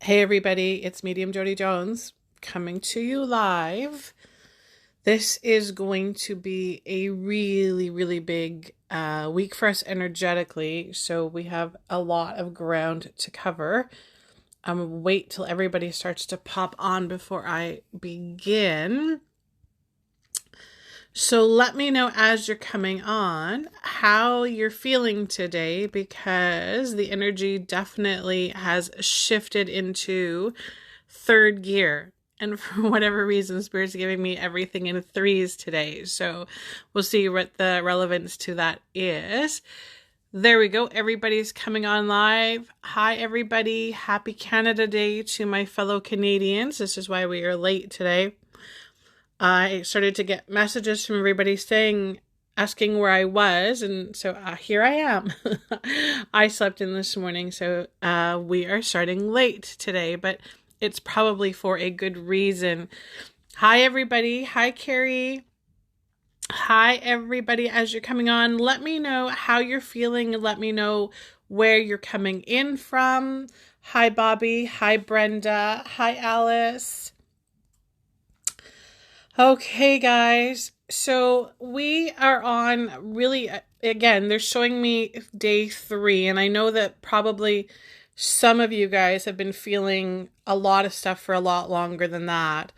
Hey everybody, it's Medium Jody Jones coming to you live. This is going to be a really big week for us energetically, so we have a lot of ground to cover. Wait till everybody starts to pop on before I begin. So let me know as you're coming on how you're feeling today, because the energy definitely has shifted into third gear. And for whatever reason, Spirit's giving me everything in threes today. So we'll see what the relevance to that is. There we go. Everybody's coming on live. Hi, everybody. Happy Canada Day to my fellow Canadians. This is why we are late today. I started to get messages from everybody asking where I was, and so here I am. I slept in this morning, so we are starting late today, but it's probably for a good reason. Hi, everybody. Hi, Carrie. Hi, everybody. As you're coming on, let me know how you're feeling, and let me know where you're coming in from. Hi, Bobby. Hi, Brenda. Hi, Alice. Okay, guys, so we are on really, again, they're showing me day 3, and I know that probably some of you guys have been feeling a lot of stuff for a lot longer than that,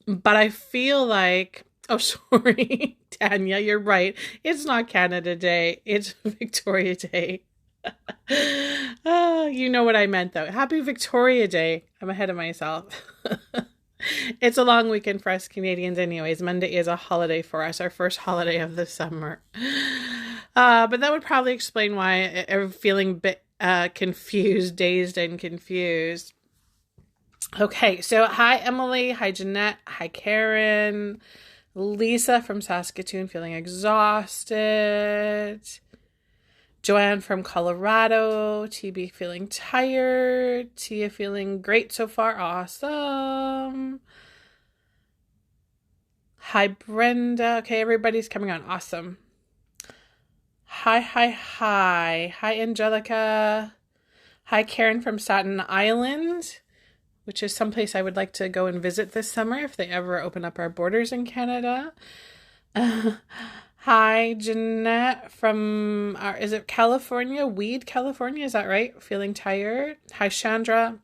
but I feel like, oh, sorry, Tanya, you're right, it's not Canada Day, it's Victoria Day. Oh, you know what I meant, though. Happy Victoria Day. I'm ahead of myself. It's a long weekend for us Canadians anyways. Monday is a holiday for us, our first holiday of the summer. But that would probably explain why I'm feeling a bit confused, dazed and confused. Okay, so hi Emily, hi Jeanette, hi Karen, Lisa from Saskatoon feeling exhausted. Joanne from Colorado, TB feeling tired, Tia feeling great so far, awesome. Hi, Brenda. Okay, everybody's coming on, awesome. Hi, Angelica. Hi, Karen from Staten Island, which is someplace I would like to go and visit this summer if they ever open up our borders in Canada. Hi, Jeanette from, is it California? Weed, California, is that right? Feeling tired. Hi, Chandra.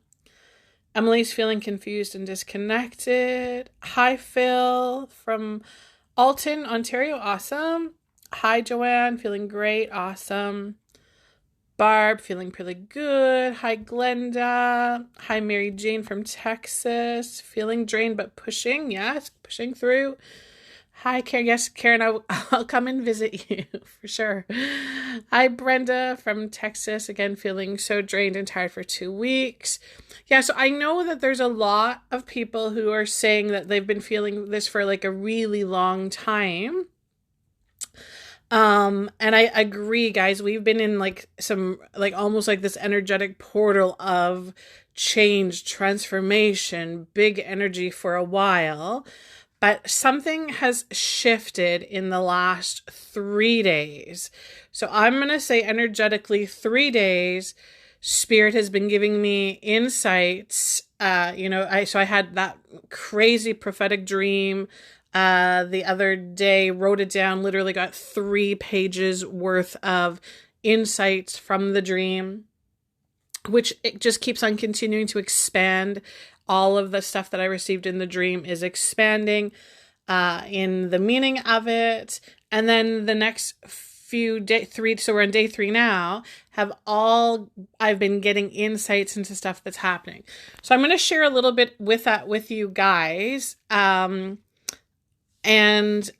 Emily's feeling confused and disconnected. Hi, Phil from Alton, Ontario. Awesome. Hi, Joanne. Feeling great. Awesome. Barb, feeling pretty good. Hi, Glenda. Hi, Mary Jane from Texas. Feeling drained but pushing. Yes, pushing through. Hi, Karen. Yes, Karen, I'll come and visit you for sure. Hi, Brenda from Texas. Again, feeling so drained and tired for 2 weeks. Yeah, so I know that there's a lot of people who are saying that they've been feeling this for like a really long time. And I agree, guys. We've been in like some, like almost like this energetic portal of change, transformation, big energy for a while. But something has shifted in the last 3 days. So I'm going to say energetically 3 days, Spirit has been giving me insights. I had that crazy prophetic dream the other day, wrote it down, literally got 3 pages worth of insights from the dream, which it just keeps on continuing to expand. All of the stuff that I received in the dream is expanding in the meaning of it. And then the next few days, 3, so we're on day 3 now, I've been getting insights into stuff that's happening. So I'm going to share a little bit with that with you guys. And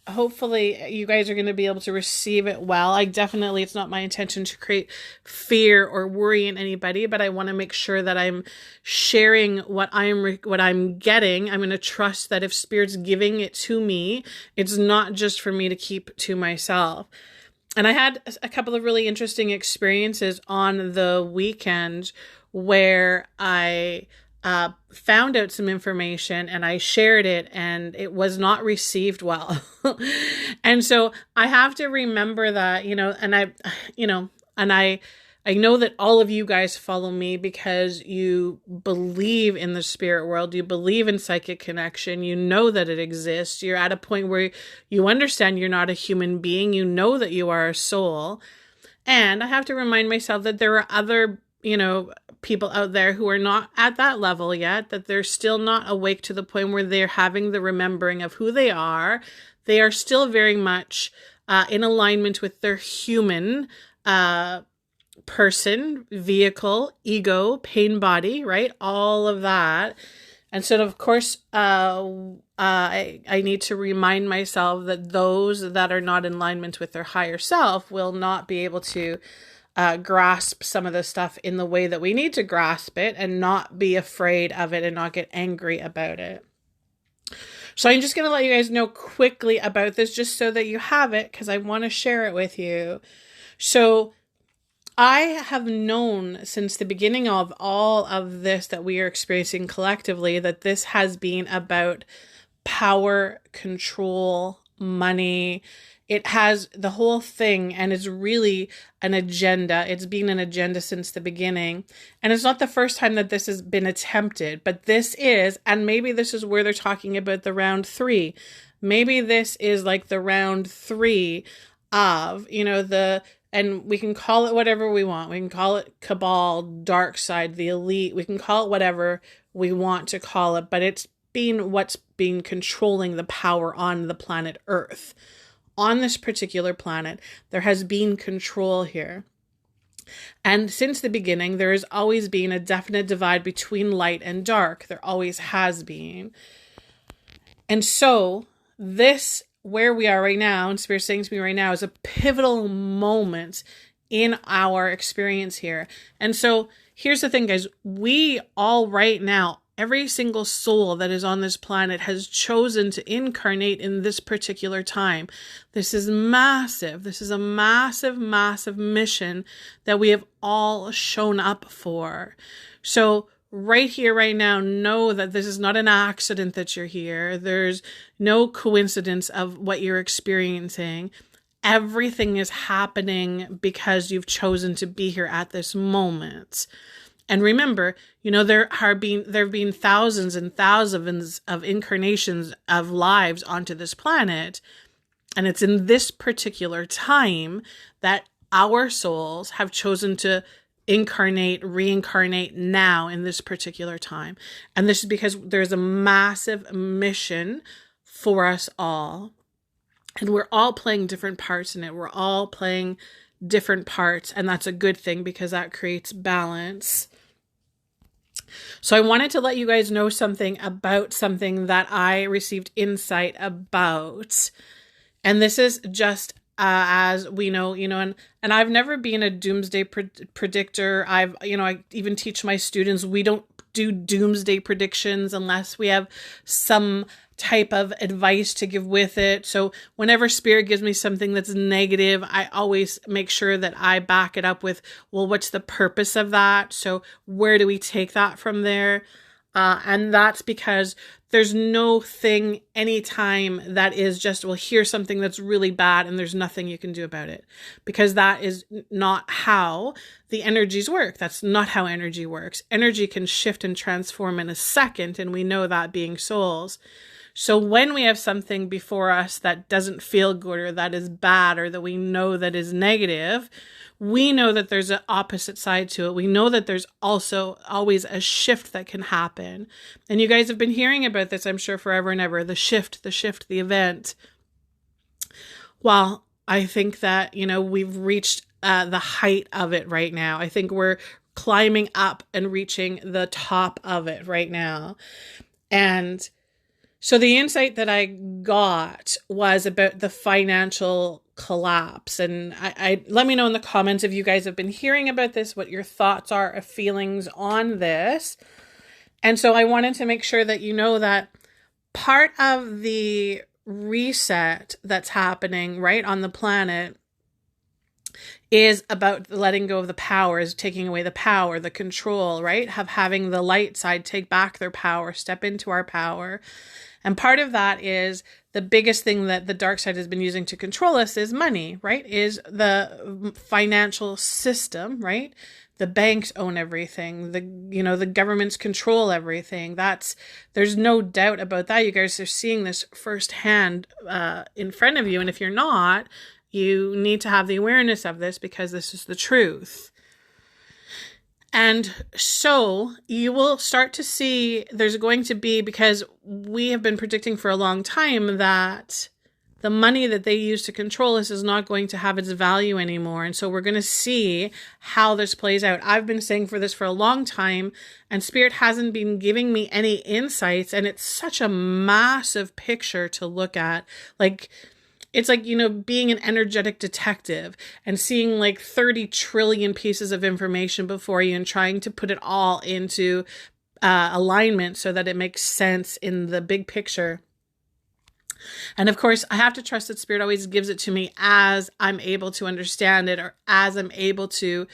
hopefully you guys are going to be able to receive it well. It's not my intention to create fear or worry in anybody, but I want to make sure that I'm sharing what I'm getting. I'm going to trust that if Spirit's giving it to me, it's not just for me to keep to myself. And I had a couple of really interesting experiences on the weekend where I found out some information and I shared it and it was not received well. And so I have to remember that, and I I know that all of you guys follow me because you believe in the spirit world. You believe in psychic connection. You know that it exists. You're at a point where you understand you're not a human being. You know that you are a soul. And I have to remind myself that there are other, people out there who are not at that level yet, that they're still not awake to the point where they're having the remembering of who they are. They are still very much in alignment with their human person, vehicle, ego, pain body, right? All of that. And so, of course, I need to remind myself that those that are not in alignment with their higher self will not be able to grasp some of the stuff in the way that we need to grasp it, and not be afraid of it and not get angry about it. So I'm just going to let you guys know quickly about this, just so that you have it, because I want to share it with you. So I have known since the beginning of all of this that we are experiencing collectively, that this has been about power, control, money. It has the whole thing, and it's really an agenda. It's been an agenda since the beginning. And it's not the first time that this has been attempted, but this is, and maybe this is where they're talking about the round 3. Maybe this is like the round 3 of, and we can call it whatever we want. We can call it cabal, dark side, the elite. We can call it whatever we want to call it, but it's been what's been controlling the power on the planet Earth. On this particular planet, there has been control here. And since the beginning, there has always been a definite divide between light and dark. There always has been. And so this, where we are right now, and Spirit's saying to me right now, is a pivotal moment in our experience here. And so here's the thing, guys. We all right now, every single soul that is on this planet has chosen to incarnate in this particular time. This is massive. This is a massive, massive mission that we have all shown up for. So right here, right now, know that this is not an accident that you're here. There's no coincidence of what you're experiencing. Everything is happening because you've chosen to be here at this moment. And remember, there have been thousands and thousands of incarnations of lives onto this planet. And it's in this particular time that our souls have chosen to reincarnate now in this particular time. And this is because there's a massive mission for us all. And we're all playing different parts in it. We're all playing different parts. And that's a good thing, because that creates balance. So I wanted to let you guys know something about something that I received insight about. And this is just as we know, and I've never been a doomsday predictor. I even teach my students, we don't do doomsday predictions unless we have some type of advice to give with it. So whenever Spirit gives me something that's negative, I always make sure that I back it up with, well, what's the purpose of that? So where do we take that from there? And that's because there's no thing anytime that is just, well, here's something that's really bad and there's nothing you can do about it. Because that is not how the energies work. That's not how energy works. Energy can shift and transform in a second, and we know that being souls. So when we have something before us that doesn't feel good, or that is bad, or that we know that is negative, we know that there's an opposite side to it. We know that there's also always a shift that can happen. And you guys have been hearing about this, I'm sure, forever and ever. The shift, the event. Well, I think that, we've reached the height of it right now. I think we're climbing up and reaching the top of it right now. And so the insight that I got was about the financial collapse. And I let me know in the comments if you guys have been hearing about this, what your thoughts are or feelings on this. And so I wanted to make sure that you know that part of the reset that's happening right on the planet is about letting go of the power, is taking away the power, the control, right? Having the light side take back their power, step into our power. And part of that is the biggest thing that the dark side has been using to control us is money, right? Is the financial system, right? The banks own everything. The governments control everything. There's no doubt about that. You guys are seeing this firsthand in front of you. And if you're not, you need to have the awareness of this, because this is the truth. And so you will start to see there's going to be, because we have been predicting for a long time that the money that they use to control us is not going to have its value anymore. And so we're going to see how this plays out. I've been saying for this for a long time, and Spirit hasn't been giving me any insights. And it's such a massive picture to look at. It's like, being an energetic detective and seeing like 30 trillion pieces of information before you and trying to put it all into alignment so that it makes sense in the big picture. And of course, I have to trust that Spirit always gives it to me as I'm able to understand it, or as I'm able to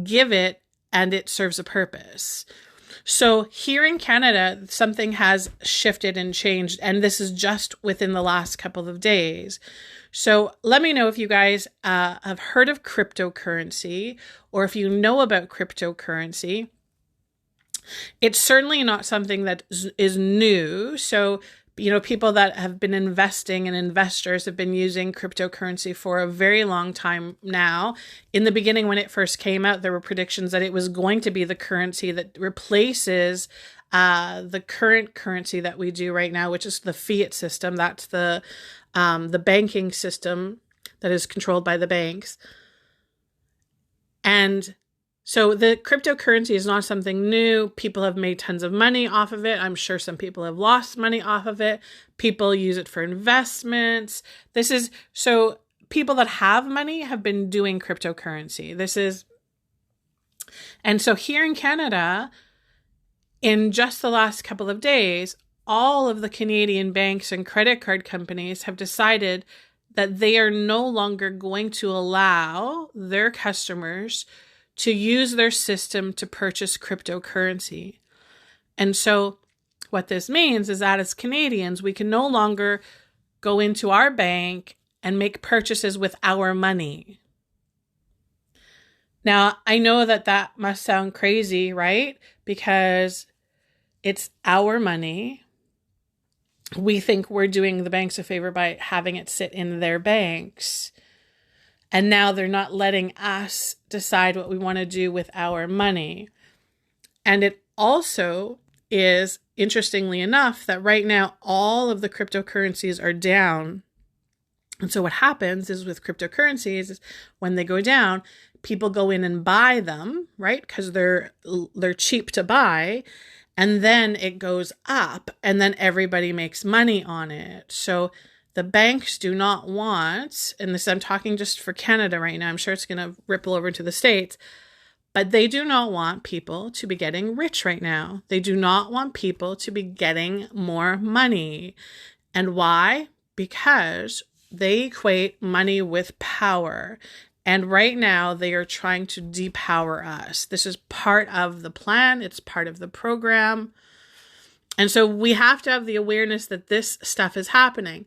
give it, and it serves a purpose. So here in Canada, something has shifted and changed, and this is just within the last couple of days. So let me know if you guys have heard of cryptocurrency, or if you know about cryptocurrency. It's certainly not something that is new. So people that have been investing and investors have been using cryptocurrency for a very long time now. In the beginning, when it first came out, there were predictions that it was going to be the currency that replaces the current currency that we do right now, which is the fiat system. That's the banking system that is controlled by the banks. And so the cryptocurrency is not something new. People have made tons of money off of it. I'm sure some people have lost money off of it. People use it for investments. So people that have money have been doing cryptocurrency. And so here in Canada, in just the last couple of days, all of the Canadian banks and credit card companies have decided that they are no longer going to allow their customers to use their system to purchase cryptocurrency. And so what this means is that as Canadians, we can no longer go into our bank and make purchases with our money. Now, I know that must sound crazy, right? Because it's our money. We think we're doing the banks a favor by having it sit in their banks. And now they're not letting us decide what we want to do with our money. And it also is, interestingly enough, that right now all of the cryptocurrencies are down. And so what happens is with cryptocurrencies is when they go down, people go in and buy them, right? Because they're cheap to buy. And then it goes up, and then everybody makes money on it. So the banks do not want, and this I'm talking just for Canada right now, I'm sure it's going to ripple over into the States, but they do not want people to be getting rich right now. They do not want people to be getting more money. And why? Because they equate money with power. And right now they are trying to depower us. This is part of the plan. It's part of the program. And so we have to have the awareness that this stuff is happening.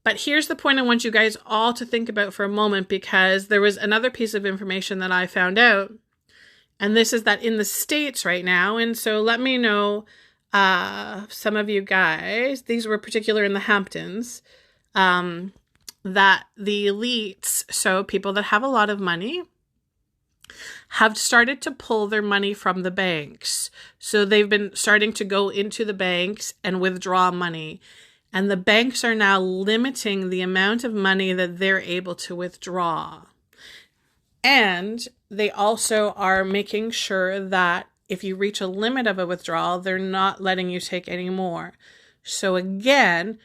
But here's the point I want you guys all to think about for a moment, because there was another piece of information that I found out. And this is that in the States right now, and so let me know, some of you guys, these were particular in the Hamptons, that the elites, so people that have a lot of money, have started to pull their money from the banks. So they've been starting to go into the banks and withdraw money. And the banks are now limiting the amount of money that they're able to withdraw. And they also are making sure that if you reach a limit of a withdrawal, they're not letting you take any more. So again,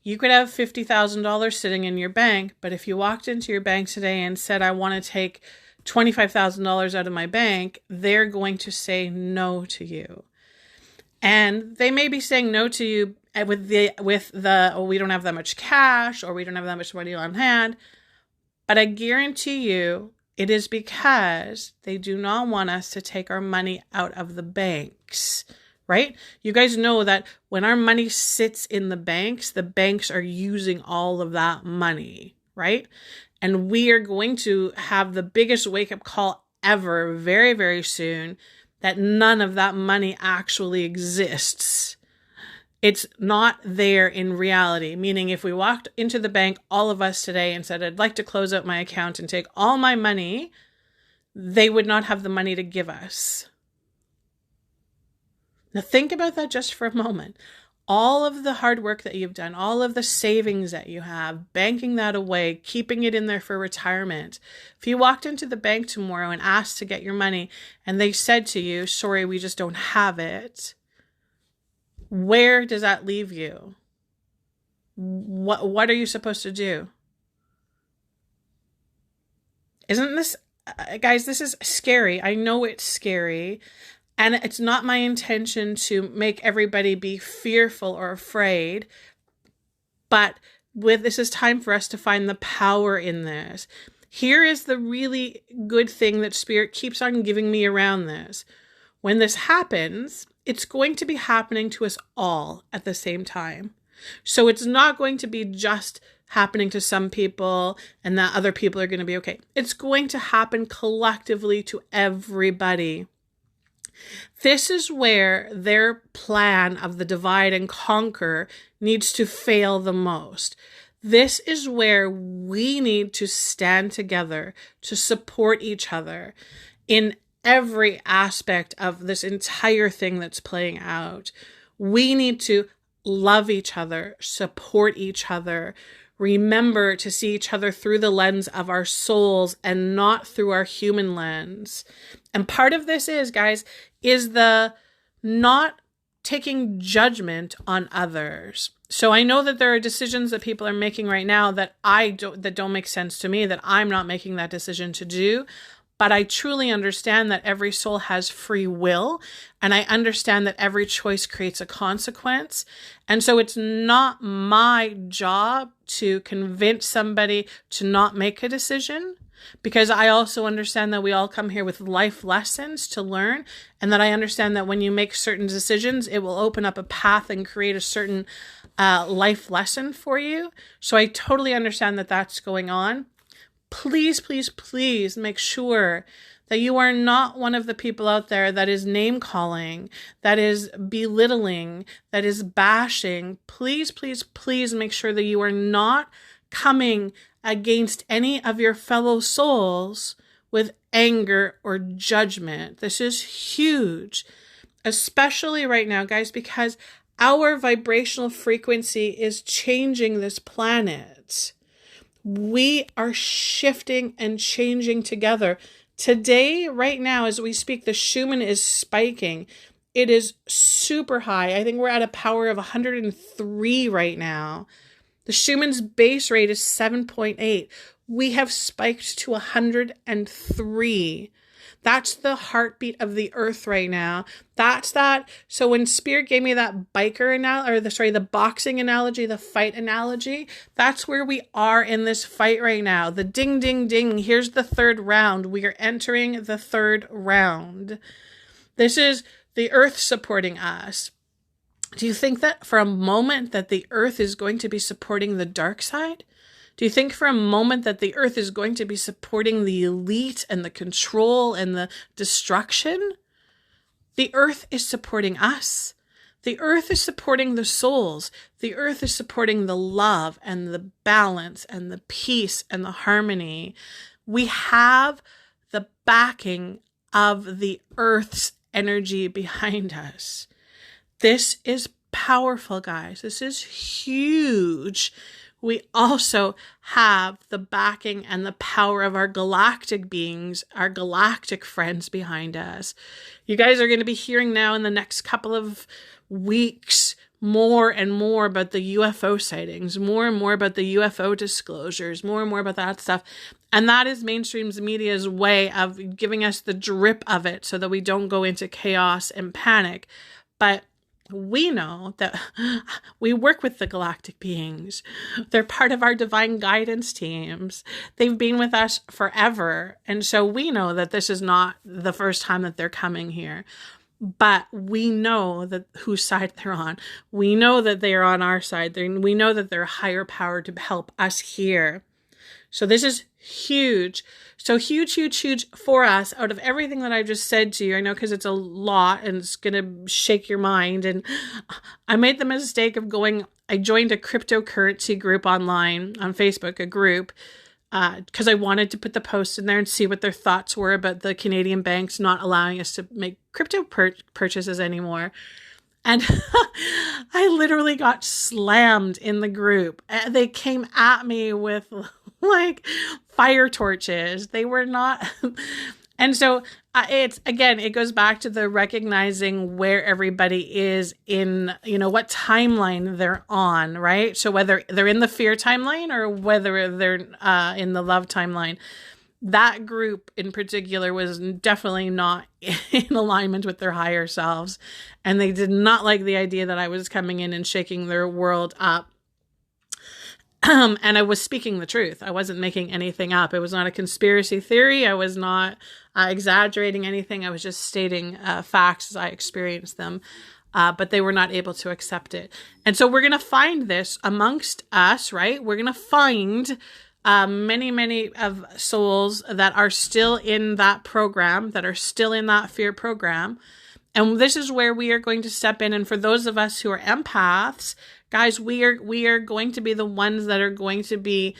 you could have $50,000 sitting in your bank, but if you walked into your bank today and said, I want to take $25,000 out of my bank, they're going to say no to you. And they may be saying no to you with the oh, we don't have that much cash, or we don't have that much money on hand. But I guarantee you, it is because they do not want us to take our money out of the banks, right? You guys know that when our money sits in the banks are using all of that money, right? And we are going to have the biggest wake-up call ever very, very soon that none of that money actually exists. It's not there in reality, meaning if we walked into the bank, all of us today, and said, I'd like to close out my account and take all my money, they would not have the money to give us. Now think about that just for a moment. All of the hard work that you've done, all of the savings that you have, banking that away, keeping it in there for retirement. If you walked into the bank tomorrow and asked to get your money and they said to you, sorry, we just don't have it, where does that leave you? What are you supposed to do? Isn't this, guys, this is scary. I know it's scary. And it's not my intention to make everybody be fearful or afraid, but this is time for us to find the power in this. Here is the really good thing that Spirit keeps on giving me around this. When this happens, it's going to be happening to us all at the same time. So it's not going to be just happening to some people and that other people are going to be okay. It's going to happen collectively to everybody. This is where their plan of the divide and conquer needs to fail the most. This is where we need to stand together to support each other in every aspect of this entire thing that's playing out. We need to love each other, support each other, remember to see each other through the lens of our souls and not through our human lens. And part of this is, guys, is the not taking judgment on others. So I know that there are decisions that people are making right now that don't make sense to me, that I'm not making that decision to do. But I truly understand that every soul has free will, and I understand that every choice creates a consequence. And so it's not my job to convince somebody to not make a decision, because I also understand that we all come here with life lessons to learn, and that I understand that when you make certain decisions, it will open up a path and create a certain life lesson for you. So I totally understand that that's going on. Please, please, please make sure that you are not one of the people out there that is name calling, that is belittling, that is bashing. Please, please, please make sure that you are not coming against any of your fellow souls with anger or judgment. This is huge, especially right now, guys, because our vibrational frequency is changing this planet. We are shifting and changing together. Today, right now, as we speak, the Schumann is spiking. It is super high. I think we're at a power of 103 right now. The Schumann's base rate is 7.8. We have spiked to 103. That's the heartbeat of the earth right now. That's that. So when Spirit gave me that the boxing analogy, the fight analogy, that's where we are in this fight right now. The ding, ding, ding. Here's the third round. We are entering the third round. This is the earth supporting us. Do you think that for a moment that the earth is going to be supporting the dark side? Do you think for a moment that the earth is going to be supporting the elite and the control and the destruction? The earth is supporting us. The earth is supporting the souls. The earth is supporting the love and the balance and the peace and the harmony. We have the backing of the earth's energy behind us. This is powerful, guys. This is huge. We also have the backing and the power of our galactic beings, our galactic friends behind us. You guys are going to be hearing now in the next couple of weeks more and more about the UFO sightings, more and more about the UFO disclosures, more and more about that stuff. And that is mainstream media's way of giving us the drip of it so that we don't go into chaos and panic. But we know that we work with the galactic beings. They're part of our divine guidance teams. They've been with us forever. And so we know that this is not the first time that they're coming here. but we know that whose side they're on. We know that they are on our side. We know that they're a higher power to help us here. So this is huge. So huge, huge, huge for us. Out of everything that I've just said to you, I know because it's a lot and it's going to shake your mind. And I made the mistake of I joined a cryptocurrency group online on Facebook, a group, because I wanted to put the posts in there and see what their thoughts were about the Canadian banks not allowing us to make crypto purchases anymore. And I literally got slammed in the group. They came at me with like fire torches. They were not. And so it goes back to the recognizing where everybody is in, what timeline they're on, right? So whether they're in the fear timeline or whether they're in the love timeline. That group in particular was definitely not in alignment with their higher selves. And they did not like the idea that I was coming in and shaking their world up. And I was speaking the truth. I wasn't making anything up. It was not a conspiracy theory. I was not exaggerating anything. I was just stating facts as I experienced them. But they were not able to accept it. And so we're going to find this amongst us, right? We're going to find many, many of souls that are still in that program, that are still in that fear program. And this is where we are going to step in. And for those of us who are empaths, guys, we are going to be the ones that are going to be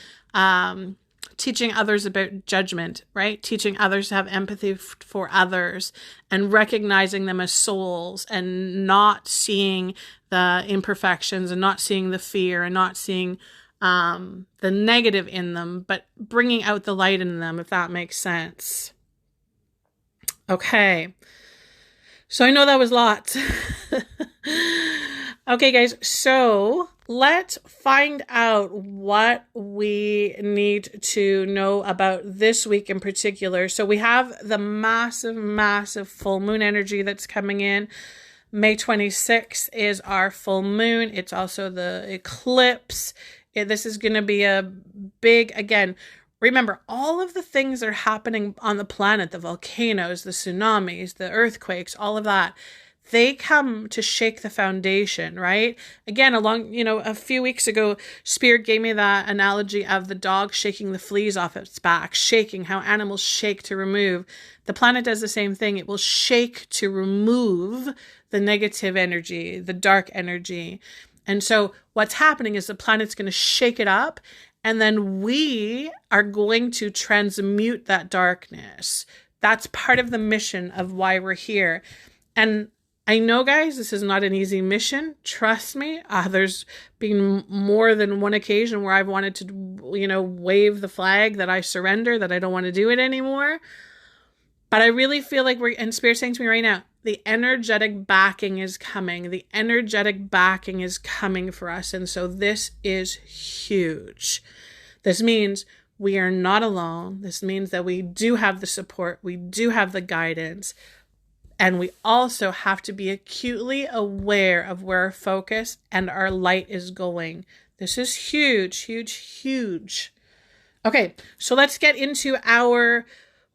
teaching others about judgment, right? Teaching others to have empathy for others and recognizing them as souls and not seeing the imperfections and not seeing the fear and not seeing the negative in them, but bringing out the light in them, if that makes sense. Okay. So I know that was lots. Okay, guys. So let's find out what we need to know about this week in particular. So we have the massive, massive full moon energy that's coming in. May 26th is our full moon. It's also the eclipse. This is going to be a big, again, remember all of the things that are happening on the planet, the volcanoes, the tsunamis, the earthquakes, all of that, they come to shake the foundation, right? Again, a few weeks ago, Spirit gave me that analogy of the dog shaking the fleas off its back, shaking, how animals shake to remove. The planet does the same thing. It will shake to remove the negative energy, the dark energy. And so what's happening is the planet's going to shake it up, and then we are going to transmute that darkness. That's part of the mission of why we're here. And I know, guys, this is not an easy mission. Trust me. There's been more than one occasion where I've wanted to, wave the flag that I surrender, that I don't want to do it anymore. But I really feel like and Spirit's saying to me right now, the energetic backing is coming. The energetic backing is coming for us. And so this is huge. This means we are not alone. This means that we do have the support. We do have the guidance. And we also have to be acutely aware of where our focus and our light is going. This is huge, huge, huge. Okay, so let's get into our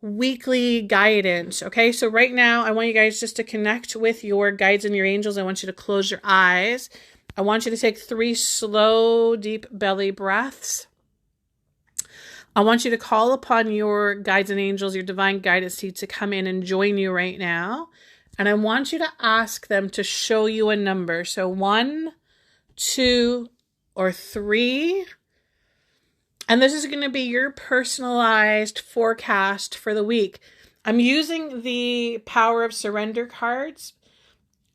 weekly guidance. Okay, so right now I want you guys just to connect with your guides and your angels. I want you to close your eyes. I want you to take 3 slow, deep belly breaths. I want you to call upon your guides and angels, your divine guidance team, to come in and join you right now. And I want you to ask them to show you a number. So 1, 2, or 3. And this is going to be your personalized forecast for the week. I'm using the Power of Surrender cards.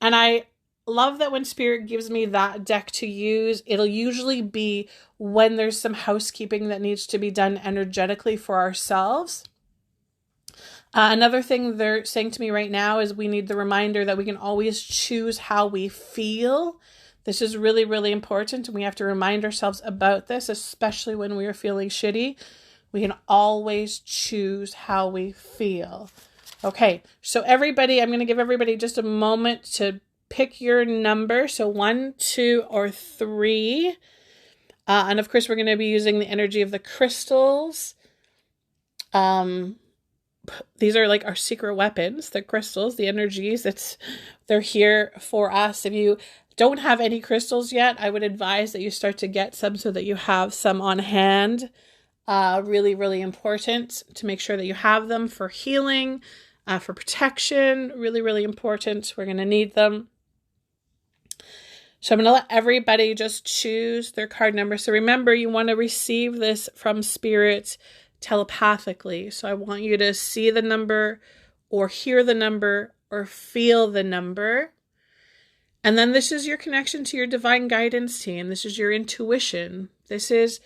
And I love that when Spirit gives me that deck to use, it'll usually be when there's some housekeeping that needs to be done energetically for ourselves. Another thing they're saying to me right now is we need the reminder that we can always choose how we feel. This is really, really important, and we have to remind ourselves about this, especially when we are feeling shitty. We can always choose how we feel. Okay, so everybody, I'm going to give everybody just a moment to pick your number. So 1, 2, or 3. And of course, we're going to be using the energy of the crystals. these are like our secret weapons, the crystals, the energies. They're here for us. If you don't have any crystals yet, I would advise that you start to get some so that you have some on hand. Really, really important to make sure that you have them for healing, for protection. Really, really important. We're going to need them. So I'm going to let everybody just choose their card number. So remember, you want to receive this from Spirit telepathically. So I want you to see the number or hear the number or feel the number. And then this is your connection to your divine guidance team. This is your intuition. This is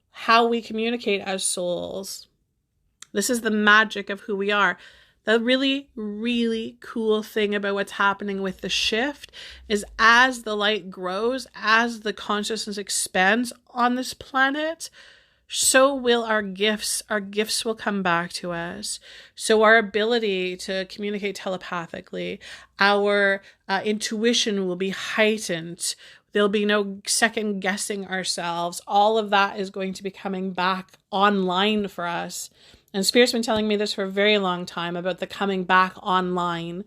how we communicate as souls. This is the magic of who we are. The really, really cool thing about what's happening with the shift is as the light grows, as the consciousness expands on this planet, so will our gifts. Our gifts will come back to us. So our ability to communicate telepathically, our intuition will be heightened. There'll be no second guessing ourselves. All of that is going to be coming back online for us. And Spirit's been telling me this for a very long time about the coming back online.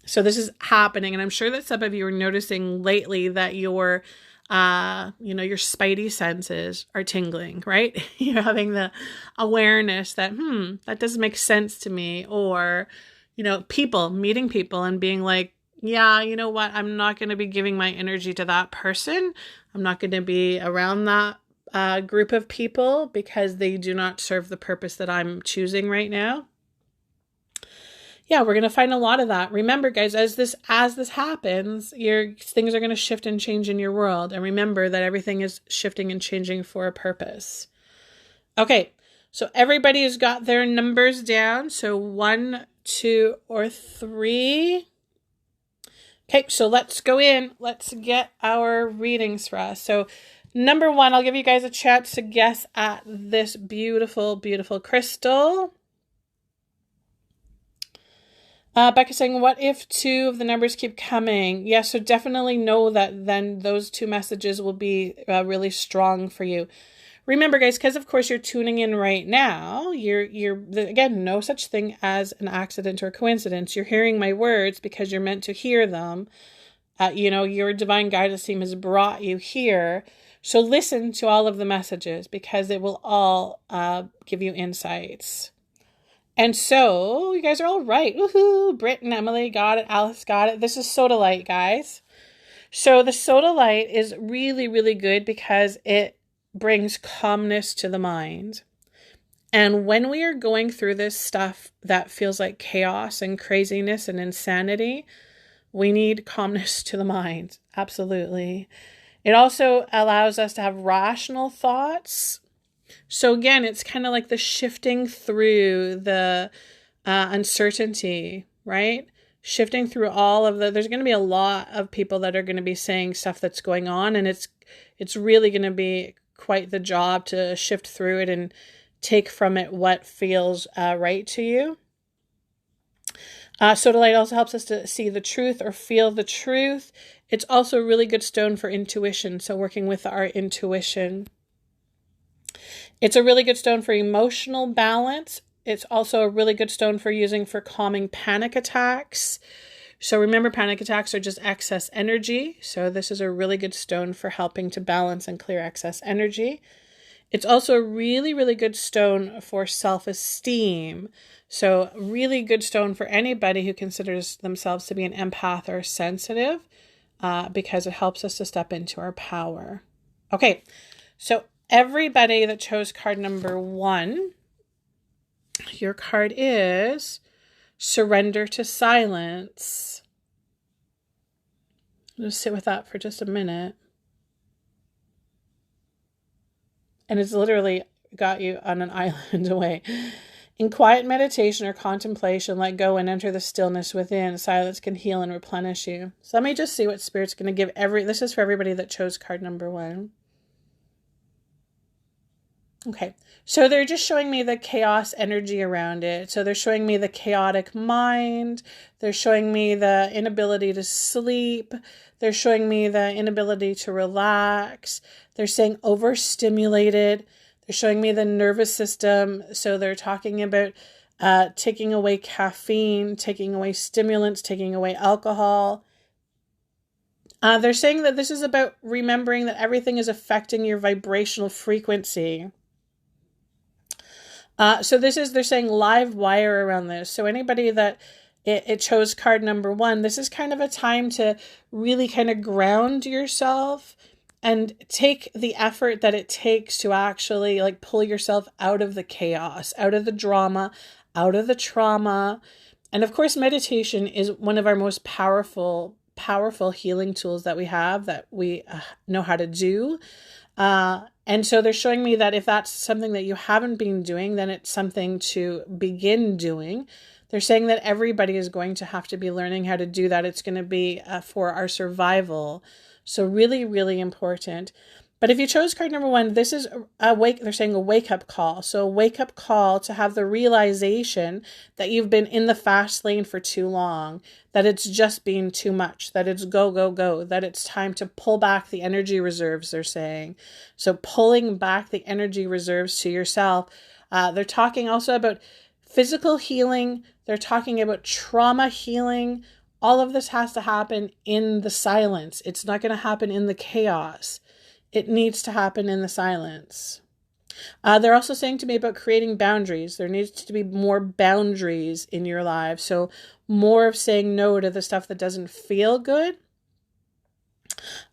So this is happening. And I'm sure that some of you are noticing lately that your spidey senses are tingling, right? You're having the awareness that, that doesn't make sense to me. Or, meeting people and being like, yeah, you know what? I'm not going to be giving my energy to that person. I'm not going to be around that group of people because they do not serve the purpose that I'm choosing right now. Yeah, we're going to find a lot of that. Remember, guys, as this happens, your things are going to shift and change in your world. And remember that everything is shifting and changing for a purpose. Okay, so everybody has got their numbers down. So 1, 2, or 3. Okay, so let's go in. Let's get our readings for us. So number 1, I'll give you guys a chance to guess at this beautiful, beautiful crystal. Becca's saying, what if 2 of the numbers keep coming? Yeah, so definitely know that then those 2 messages will be really strong for you. Remember, guys, because of course you're tuning in right now, you're again, no such thing as an accident or coincidence. You're hearing my words because you're meant to hear them. Your divine guidance team has brought you here. So listen to all of the messages because it will all give you insights. And so you guys are all right. Woohoo! Britt and Emily got it. Alice got it. This is Soda Light, guys. So the Soda Light is really, really good because it brings calmness to the mind. And when we are going through this stuff that feels like chaos and craziness and insanity, we need calmness to the mind. Absolutely. It also allows us to have rational thoughts. So again, it's kind of like the shifting through the uncertainty, right? Shifting through all of there's going to be a lot of people that are going to be saying stuff that's going on, and it's really going to be quite the job to shift through it and take from it what feels right to you. Soda Light also helps us to see the truth or feel the truth. It's also a really good stone for intuition, so working with our intuition. It's a really good stone for emotional balance. It's also a really good stone for using for calming panic attacks. So remember, panic attacks are just excess energy. So this is a really good stone for helping to balance and clear excess energy. It's also a really, really good stone for self-esteem. So really good stone for anybody who considers themselves to be an empath or sensitive because it helps us to step into our power. Okay, so everybody that chose card number 1, your card is Surrender to Silence. Just sit with that for just a minute. And it's literally got you on an island away. In quiet meditation or contemplation, let go and enter the stillness within. Silence can heal and replenish you. So let me just see what Spirit's going to give this is for everybody that chose card number 1. Okay, so they're just showing me the chaos energy around it. So they're showing me the chaotic mind. They're showing me the inability to sleep. They're showing me the inability to relax. They're saying overstimulated. They're showing me the nervous system. So they're talking about taking away caffeine, taking away stimulants, taking away alcohol. They're saying that this is about remembering that everything is affecting your vibrational frequency. So they're saying live wire around this. So anybody that it chose card number 1, this is kind of a time to really kind of ground yourself and take the effort that it takes to actually like pull yourself out of the chaos, out of the drama, out of the trauma. And of course, meditation is one of our most powerful healing tools that we have, that we know how to do. And so they're showing me that if that's something that you haven't been doing, then it's something to begin doing. They're saying that everybody is going to have to be learning how to do that. It's going to be for our survival. So really, really important. But if you chose card number 1, this is they're saying a wake-up call. So a wake-up call to have the realization that you've been in the fast lane for too long, that it's just been too much, that it's go, go, go, that it's time to pull back the energy reserves, they're saying. So pulling back the energy reserves to yourself. They're talking also about physical healing. They're talking about trauma healing. All of this has to happen in the silence. It's not going to happen in the chaos. It needs to happen in the silence. They're also saying to me about creating boundaries. There needs to be more boundaries in your life. So more of saying no to the stuff that doesn't feel good.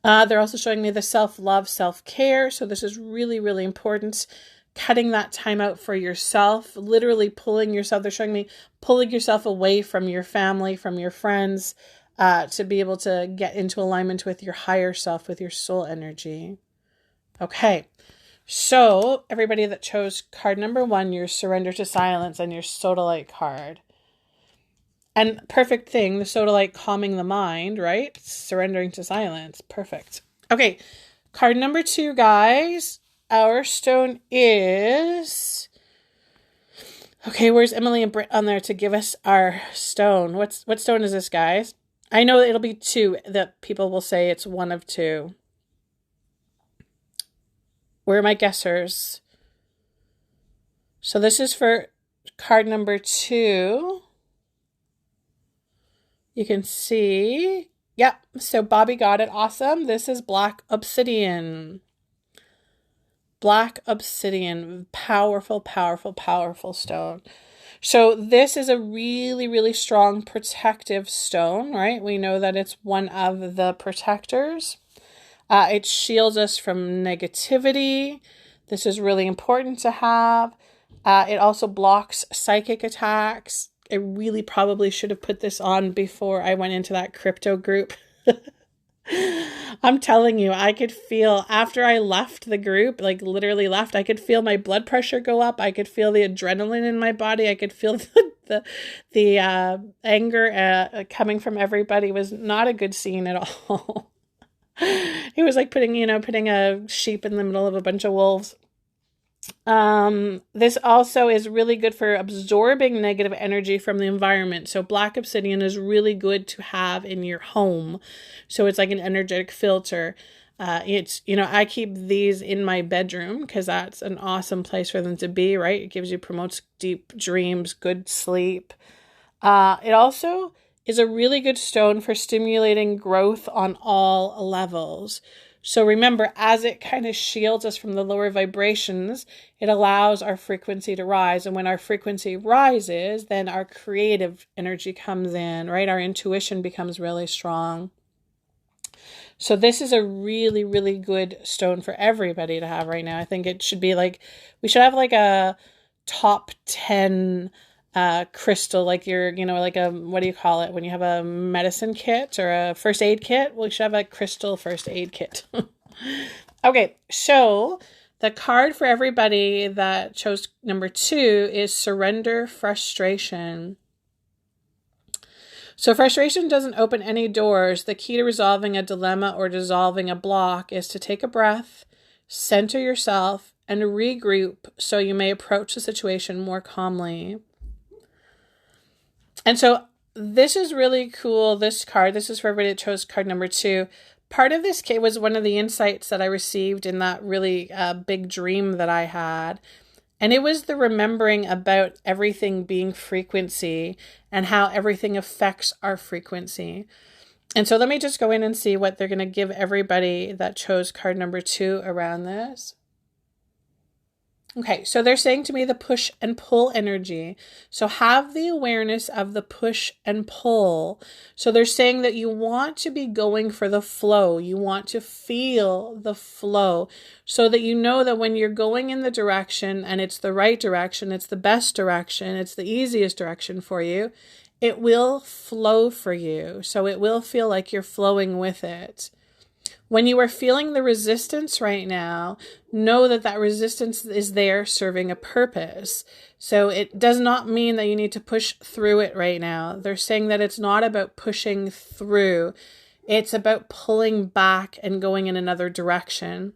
They're also showing me the self-love, self-care. So this is really, really important. Cutting that time out for yourself, literally pulling yourself. They're showing me pulling yourself away from your family, from your friends, to be able to get into alignment with your higher self, with your soul energy. Okay, so everybody that chose card number 1, your surrender to silence and your sodalite card. And perfect thing, the sodalite calming the mind, right? Surrendering to silence. Perfect. Okay, card number 2, guys. Our stone is... Okay, where's Emily and Britt on there to give us our stone? What stone is this, guys? I know it'll be 2 that people will say it's one of 2. Where are my guessers? So this is for card number 2. You can see. Yep. So Bobby got it. Awesome. This is black obsidian. Black obsidian. Powerful, powerful, powerful stone. So this is a really, really strong protective stone, right? We know that it's one of the protectors. It shields us from negativity. This is really important to have. It also blocks psychic attacks. I really probably should have put this on before I went into that crypto group. I'm telling you, I could feel after I left the group, like literally left, I could feel my blood pressure go up. I could feel the adrenaline in my body. I could feel the anger coming from everybody. It was not a good scene at all. It was like putting a sheep in the middle of a bunch of wolves. This also is really good for absorbing negative energy from the environment. So black obsidian is really good to have in your home. So it's like an energetic filter. I keep these in my bedroom because that's an awesome place for them to be, right? It promotes deep dreams, good sleep. It also is a really good stone for stimulating growth on all levels. So remember, as it kind of shields us from the lower vibrations, it allows our frequency to rise. And when our frequency rises, then our creative energy comes in, right? Our intuition becomes really strong. So this is a really, really good stone for everybody to have right now. I think it should be we should have like a top 10 crystal, like what do you call it when you have a medicine kit or a first aid kit? We should have a crystal first aid kit. Okay, so the card for everybody that chose number 2 is surrender frustration. So frustration doesn't open any doors. The key to resolving a dilemma or dissolving a block is to take a breath, center yourself, and regroup so you may approach the situation more calmly. And so this is really cool, this card. This is for everybody that chose card number 2. Part of this was one of the insights that I received in that really big dream that I had. And it was the remembering about everything being frequency and how everything affects our frequency. And so let me just go in and see what they're going to give everybody that chose card number 2 around this. Okay, so they're saying to me the push and pull energy. So have the awareness of the push and pull. So they're saying that you want to be going for the flow. You want to feel the flow so that you know that when you're going in the direction and it's the right direction, it's the best direction, it's the easiest direction for you, it will flow for you. So it will feel like you're flowing with it. When you are feeling the resistance right now, know that that resistance is there serving a purpose. So it does not mean that you need to push through it right now. They're saying that it's not about pushing through. It's about pulling back and going in another direction.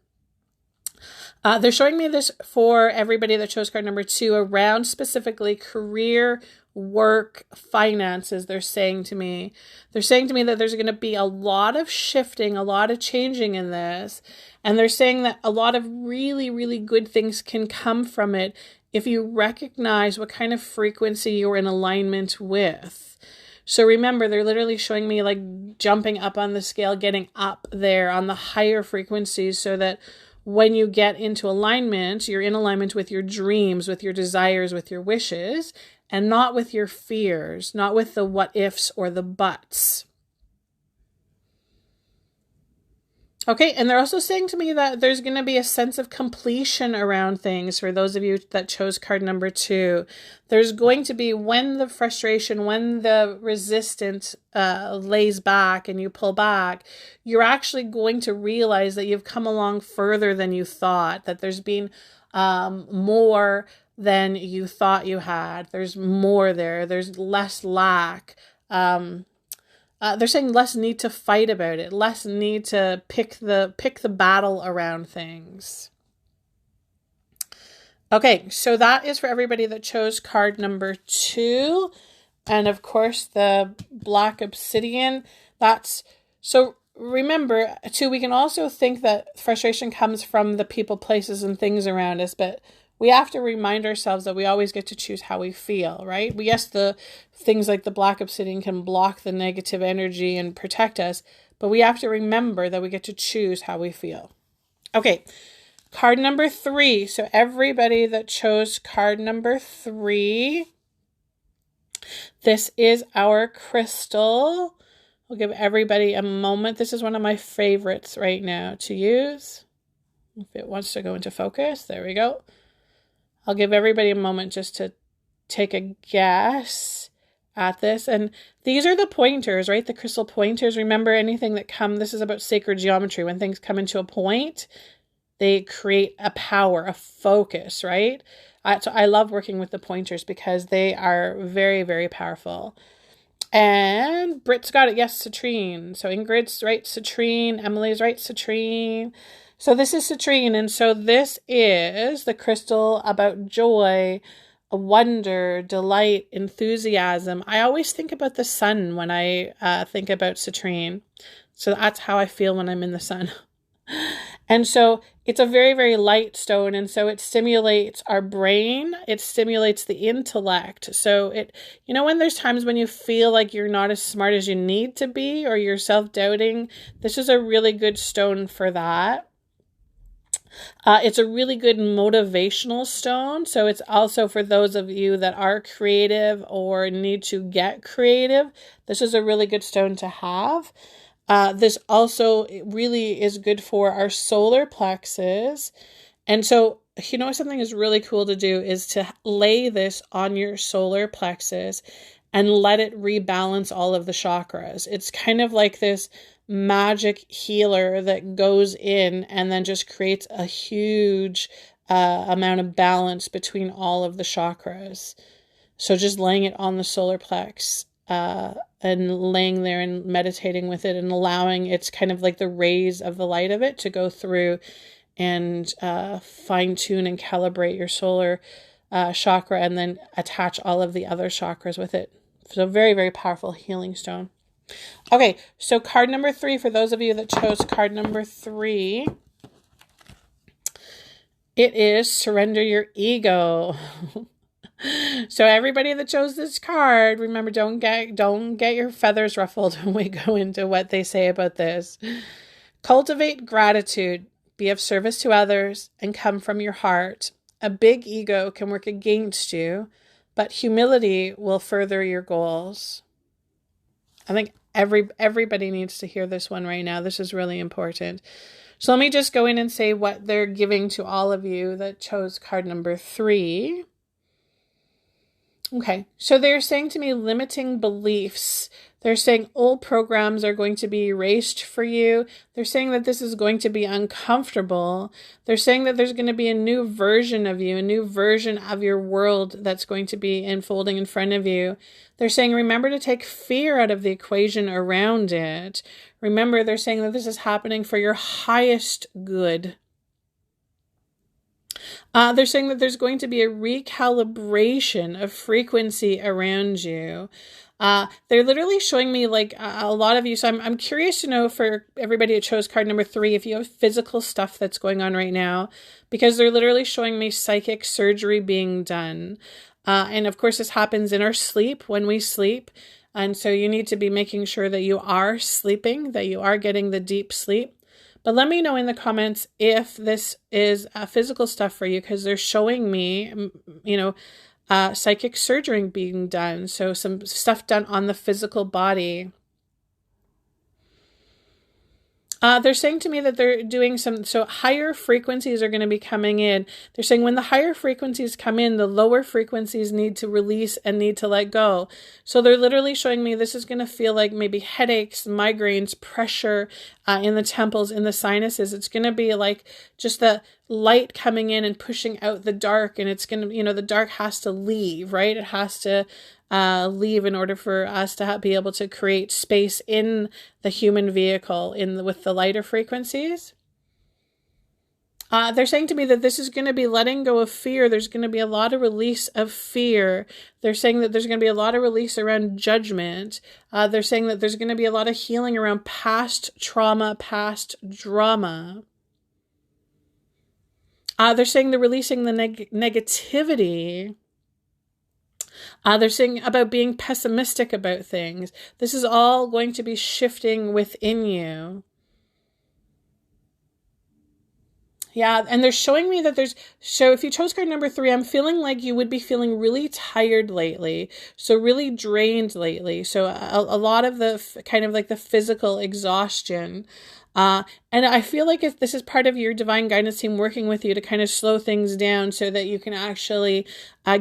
They're showing me this for everybody that chose card number 2 around specifically career, work, finances. They're saying to me that there's going to be a lot of shifting, a lot of changing in this. And they're saying that a lot of really, really good things can come from it if you recognize what kind of frequency you're in alignment with. So remember, they're literally showing me like jumping up on the scale, getting up there on the higher frequencies so that when you get into alignment, you're in alignment with your dreams, with your desires, with your wishes, and not with your fears, not with the what ifs or the buts. Okay, and they're also saying to me that there's going to be a sense of completion around things for those of you that chose card number 2. There's going to be, when the frustration, when the resistance lays back and you pull back, you're actually going to realize that you've come along further than you thought, that there's been more than you thought you had. There's more there. There's less lack. They're saying less need to fight about it, less need to pick the battle around things. Okay, so that is for everybody that chose card number 2. And of course, the Black Obsidian. So remember, too, we can also think that frustration comes from the people, places, and things around us, but we have to remind ourselves that we always get to choose how we feel, right? Yes, the things like the Black Obsidian can block the negative energy and protect us, but we have to remember that we get to choose how we feel. Okay, card number 3. So everybody that chose card number 3, this is our crystal. I'll give everybody a moment. This is one of my favorites right now to use. If it wants to go into focus, there we go. I'll give everybody a moment just to take a guess at this. And these are the pointers, right? The crystal pointers. Remember, anything that this is about sacred geometry. When things come into a point, they create a power, a focus, right? So I love working with the pointers because they are very, very powerful. And Britt's got it. Yes, citrine. So Ingrid's right, citrine. Emily's right, citrine. So this is citrine, and so this is the crystal about joy, wonder, delight, enthusiasm. I always think about the sun when I think about citrine. So that's how I feel when I'm in the sun. And so it's a very, very light stone, and so it stimulates our brain. It stimulates the intellect. So when there's times when you feel like you're not as smart as you need to be, or you're self-doubting, this is a really good stone for that. It's a really good motivational stone. So it's also for those of you that are creative or need to get creative. This is a really good stone to have. This also really is good for our solar plexus. And so, something is really cool to do is to lay this on your solar plexus and let it rebalance all of the chakras. It's kind of like this magic healer that goes in and then just creates a huge amount of balance between all of the chakras. So just laying it on the solar plex and laying there and meditating with it and allowing it's kind of like the rays of the light of it to go through and fine tune and calibrate your solar chakra and then attach all of the other chakras with it. So very, very powerful healing stone. Okay, so card number 3, for those of you that chose card number 3, It is surrender your ego. So everybody that chose this card, remember, don't get your feathers ruffled when we go into what they say about this. Cultivate gratitude, be of service to others, and come from your heart. A big ego can work against you, but humility will further your goals. I think everybody needs to hear this one right now. This is really important. So let me just go in and say what they're giving to all of you that chose card number 3. Okay, so they're saying to me limiting beliefs. They're saying old programs are going to be erased for you. They're saying that this is going to be uncomfortable. They're saying that there's going to be a new version of you, a new version of your world that's going to be unfolding in front of you. They're saying remember to take fear out of the equation around it. Remember, they're saying that this is happening for your highest good. They're saying that there's going to be a recalibration of frequency around you. They're literally showing me like a lot of you. So I'm curious to know for everybody who chose card number 3, if you have physical stuff that's going on right now, because they're literally showing me psychic surgery being done. And of course, this happens in our sleep when we sleep. And so you need to be making sure that you are sleeping, that you are getting the deep sleep. But let me know in the comments if this is physical stuff for you, because they're showing me, psychic surgery being done. So some stuff done on the physical body. They're saying to me that they're doing so higher frequencies are going to be coming in. They're saying when the higher frequencies come in, the lower frequencies need to release and need to let go. So they're literally showing me this is going to feel like maybe headaches, migraines, pressure in the temples, in the sinuses. It's going to be like just the light coming in and pushing out the dark. And it's going to, the dark has to leave, right? It has to leave in order for us to be able to create space in the human vehicle with the lighter frequencies. They're saying to me that this is going to be letting go of fear. There's going to be a lot of release of fear. They're saying that there's going to be a lot of release around judgment. They're saying that there's going to be a lot of healing around past trauma, past drama. They're saying they're releasing the negativity. They're saying about being pessimistic about things. This is all going to be shifting within you. Yeah, and they're showing me that so if you chose card number 3, I'm feeling like you would be feeling really tired lately. So really drained lately. So a lot of the kind of like the physical exhaustion. And I feel like if this is part of your divine guidance team working with you to kind of slow things down so that you can actually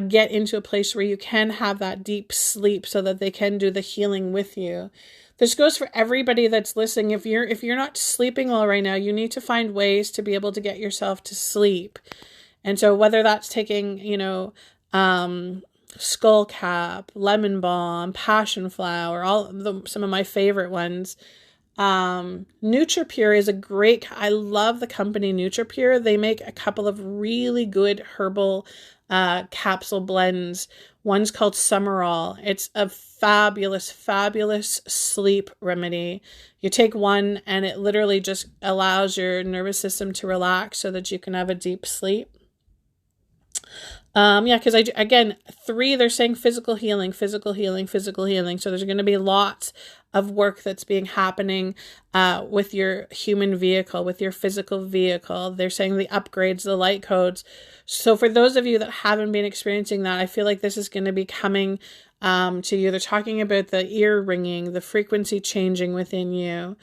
get into a place where you can have that deep sleep so that they can do the healing with you. This goes for everybody that's listening. If you're not sleeping well right now, you need to find ways to be able to get yourself to sleep. And so whether that's taking, skull cap, lemon balm, passion flower, some of my favorite ones. NutriPure is a great, I love the company NutriPure. They make a couple of really good herbal capsule blends. One's called Summerall. It's a fabulous, fabulous sleep remedy. You take one and it literally just allows your nervous system to relax so that you can have a deep sleep. Because again, 3, they're saying physical healing. So there's going to be lots of work that's being happening with your human vehicle, with your physical vehicle. They're saying the upgrades, the light codes. So for those of you that haven't been experiencing that, I feel like this is going to be coming to you. They're talking about the ear ringing, the frequency changing within you.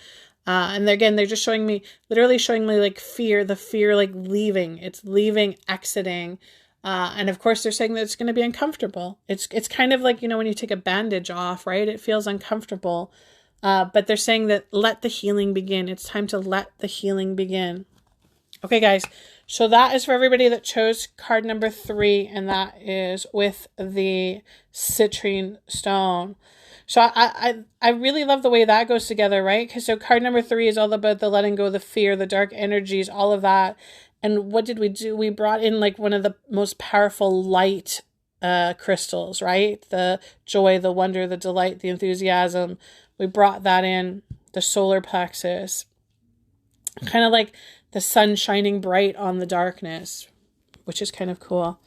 And again, they're just literally showing me like the fear like leaving. It's leaving, exiting. And of course, they're saying that it's going to be uncomfortable. It's kind of like, when you take a bandage off, right? It feels uncomfortable. But they're saying that let the healing begin. It's time to let the healing begin. Okay, guys. So that is for everybody that chose card number 3, and that is with the citrine stone. So I really love the way that goes together, right? Because so card number 3 is all about the letting go, the fear, the dark energies, all of that. And what did we do? We brought in like one of the most powerful light crystals, right? The joy, the wonder, the delight, the enthusiasm. We brought that in, the solar plexus. Kind of like the sun shining bright on the darkness. which is kind of cool.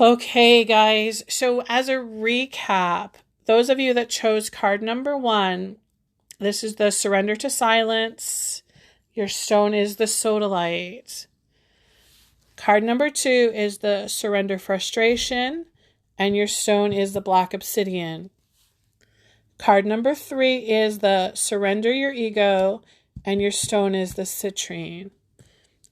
Okay, guys. So as a recap, those of you that chose card number 1, this is the surrender to silence. Your stone is the sodalite. Card number 2 is the surrender frustration, and your stone is the black obsidian. Card number 3 is the surrender your ego, and your stone is the citrine.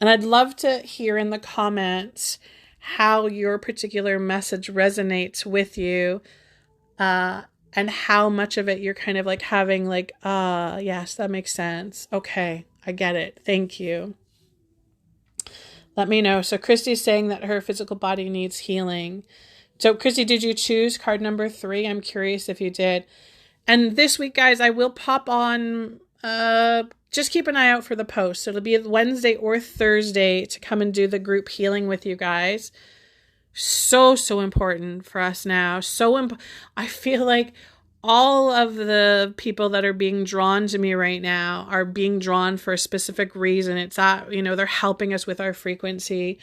And I'd love to hear in the comments how your particular message resonates with you, and how much of it you're kind of like having like, yes, that makes sense. Okay, I get it. Thank you. Let me know. So Christy's saying that her physical body needs healing. So Christy, did you choose card number 3? I'm curious if you did. And this week, guys, I will pop on, just keep an eye out for the post. So it'll be Wednesday or Thursday to come and do the group healing with you guys. So important for us now. I feel like all of the people that are being drawn to me right now are being drawn for a specific reason. It's that, they're helping us with our frequency.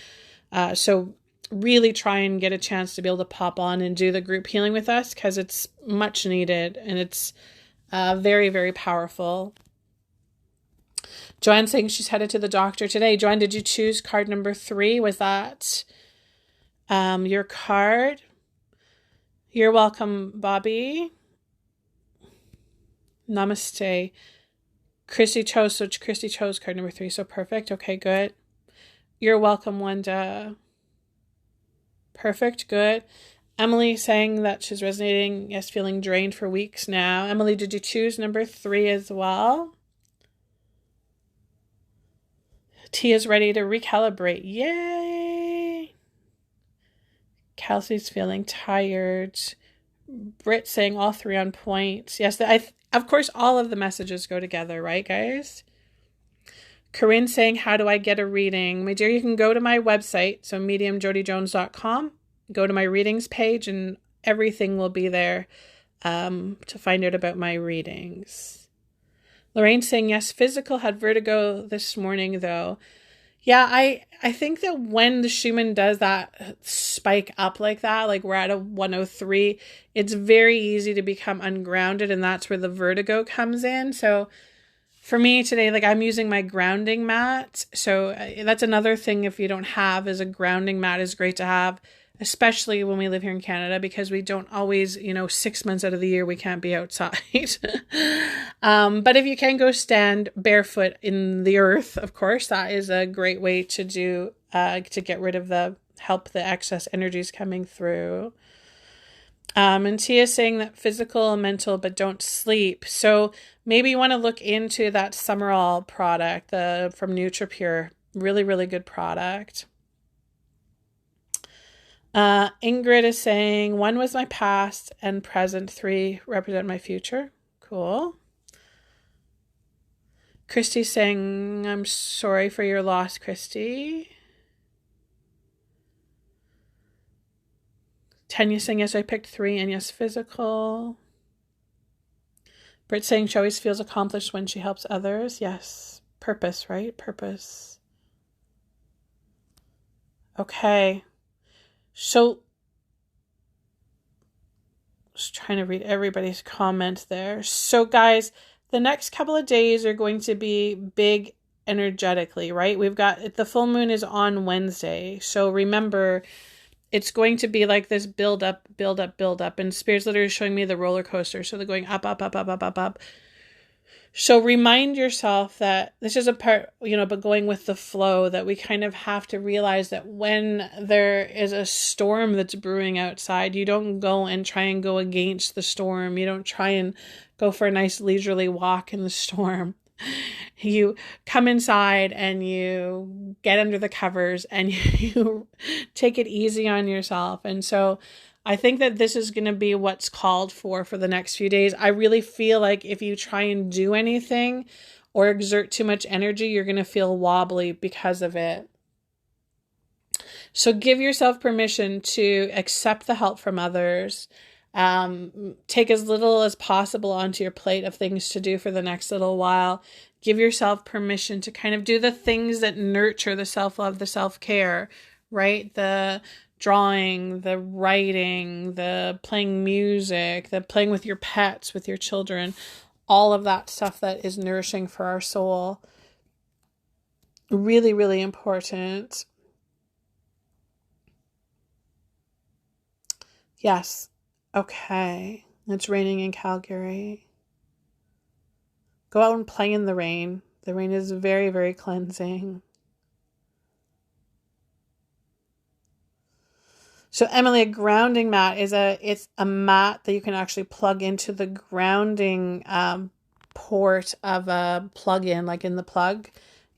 So really try and get a chance to be able to pop on and do the group healing with us, because it's much needed and it's very, very powerful. Joanne saying she's headed to the doctor today. Joanne, did you choose card number 3? Was that your card? You're welcome, Bobby. Namaste. Christy chose card number 3, so perfect. Okay, good. You're welcome, Wanda. Perfect, good. Emily saying that she's resonating, yes, feeling drained for weeks now. Emily, did you choose number 3 as well? Tia's ready to recalibrate. Yay! Kelsey's feeling tired. Britt saying all 3 on point. Yes, of course, all of the messages go together, right, guys? Corinne saying, how do I get a reading? My dear, you can go to my website, so mediumjodyjones.com. Go to my readings page, and everything will be there to find out about my readings. Lorraine saying, yes, physical, had vertigo this morning, though. Yeah, I think that when the Schumann does that spike up like that, like we're at a 103, it's very easy to become ungrounded, and that's where the vertigo comes in. So for me today, like I'm using my grounding mat. So that's another thing, if you don't have, is a grounding mat is great to have, especially when we live here in Canada, because we don't always, 6 months out of the year, we can't be outside. But if you can go stand barefoot in the earth, of course, that is a great way to do, to get rid of help the excess energies coming through. And Tia's saying that physical, mental, but don't sleep. So maybe you want to look into that Summerall product, from NutriPure. Really, really good product. Ingrid is saying 1 was my past and present, 3 represent my future. Cool. Christy's saying, I'm sorry for your loss, Christy. Tanya saying, yes, I picked 3, and yes, physical. Britt saying she always feels accomplished when she helps others. Yes. Purpose, right? Purpose. Okay. So, just trying to read everybody's comment there. So, guys, the next couple of days are going to be big energetically, right? We've got, the full moon is on Wednesday. So, remember, it's going to be like this build up. And Spirit's literally showing me the roller coaster. So they're going up, up, up, up, up, up, up. So remind yourself that this is a part, but going with the flow, that we kind of have to realize that when there is a storm that's brewing outside, you don't go and try and go against the storm. You don't try and go for a nice leisurely walk in the storm. You come inside and you get under the covers and you take it easy on yourself. And so I think that this is going to be what's called for the next few days. I really feel like if you try and do anything or exert too much energy, you're going to feel wobbly because of it. So give yourself permission to accept the help from others. Take as little as possible onto your plate of things to do for the next little while. Give yourself permission to kind of do the things that nurture the self-love, the self-care. right? The drawing, the writing, the playing music, the playing with your pets, with your children, all of that stuff that is nourishing for our soul. Really, really important. Yes. Okay. It's raining in Calgary. Go out and play in the rain. The rain is very, very cleansing. So Emily, a grounding mat it's a mat that you can actually plug into the grounding port of a plug-in, like in the plug.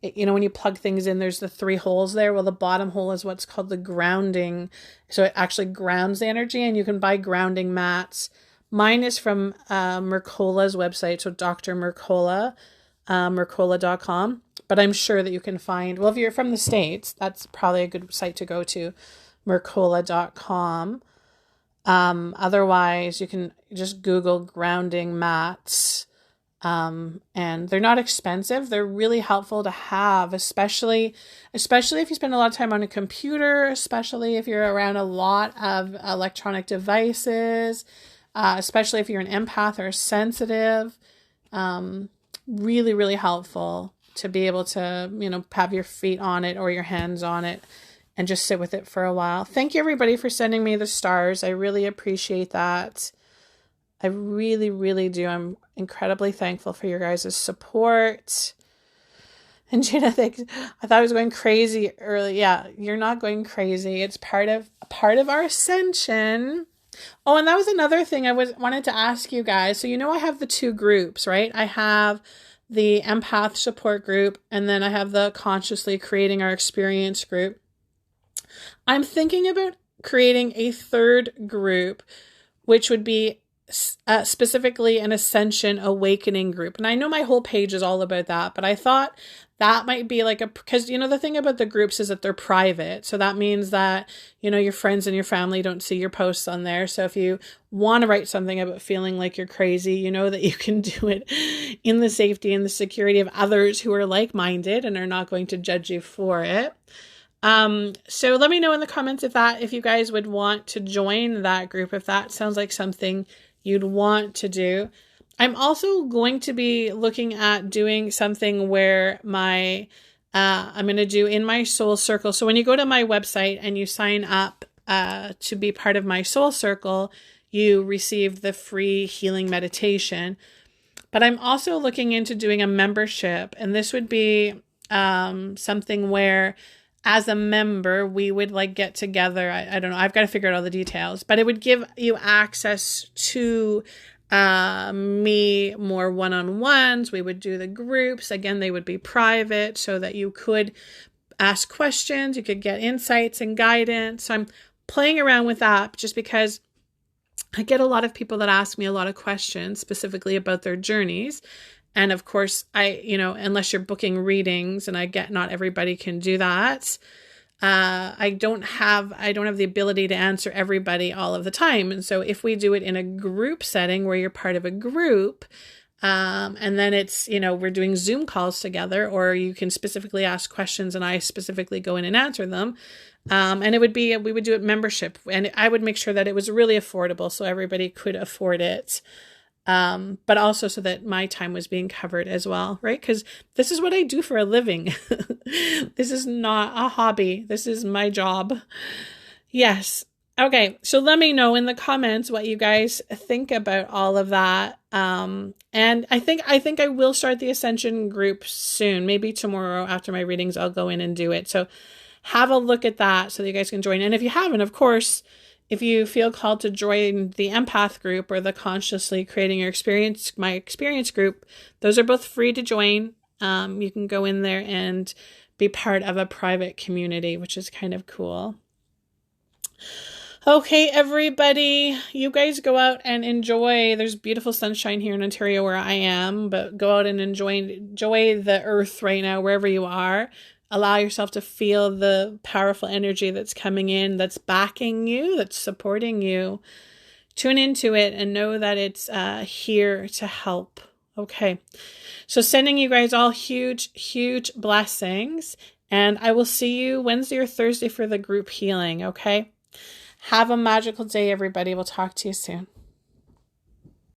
When you plug things in, there's the 3 holes there. Well, the bottom hole is what's called the grounding. So it actually grounds the energy, and you can buy grounding mats. Mine is from Mercola's website, so Dr. Mercola, Mercola.com. But I'm sure that you can find, well, if you're from the States, that's probably a good site to go to, Mercola.com. Otherwise, you can just Google grounding mats. And they're not expensive. They're really helpful to have, especially if you spend a lot of time on a computer, especially if you're around a lot of electronic devices, especially if you're an empath or sensitive. Really, really helpful to be able to, have your feet on it or your hands on it and just sit with it for a while. Thank you, everybody, for sending me the stars. I really appreciate that. I really, really do. I'm incredibly thankful for your guys' support. And Gina thinks, I thought I was going crazy early. Yeah, you're not going crazy. It's part of our ascension. Oh, and that was another thing I wanted to ask you guys. So, I have the 2 groups, right? I have the empath support group, and then I have the consciously creating our experience group. I'm thinking about creating a 3rd group, which would be specifically an ascension awakening group. And I know my whole page is all about that, but I thought that might be because the thing about the groups is that they're private. So that means that, your friends and your family don't see your posts on there. So if you want to write something about feeling like you're crazy, you know that you can do it in the safety and the security of others who are like-minded and are not going to judge you for it. So let me know in the comments if you guys would want to join that group, if that sounds like something you'd want to do. I'm also going to be looking at doing something where I'm going to do in my soul circle. So when you go to my website and you sign up to be part of my soul circle, you receive the free healing meditation. But I'm also looking into doing a membership, and this would be something where, as a member, we would get together. I don't know. I've got to figure out all the details, but it would give you access to me more one-on-ones. We would do the groups. Again, they would be private so that you could ask questions. You could get insights and guidance. So I'm playing around with that just because I get a lot of people that ask me a lot of questions specifically about their journeys. And of course, unless you're booking readings, and I get not everybody can do that. I don't have the ability to answer everybody all of the time. And so if we do it in a group setting where you're part of a group, and then it's, we're doing Zoom calls together, or you can specifically ask questions and I specifically go in and answer them. And we would do it membership, and I would make sure that it was really affordable so everybody could afford it. But also so that my time was being covered as well, right? Because this is what I do for a living. This is not a hobby. This is my job. Yes. Okay. So let me know in the comments what you guys think about all of that. And I think I will start the Ascension group soon. Maybe tomorrow after my readings, I'll go in and do it. So have a look at that so that you guys can join. And if you haven't, of course, if you feel called to join the empath group or the consciously creating your experience, my experience group, those are both free to join. You can go in there and be part of a private community, which is kind of cool. Okay, everybody, you guys go out and enjoy. There's beautiful sunshine here in Ontario where I am, but go out and enjoy the earth right now, wherever you are. Allow yourself to feel the powerful energy that's coming in, that's backing you, that's supporting you. Tune into it and know that it's here to help. Okay. So sending you guys all huge, huge blessings. And I will see you Wednesday or Thursday for the group healing, okay? Have a magical day, everybody. We'll talk to you soon.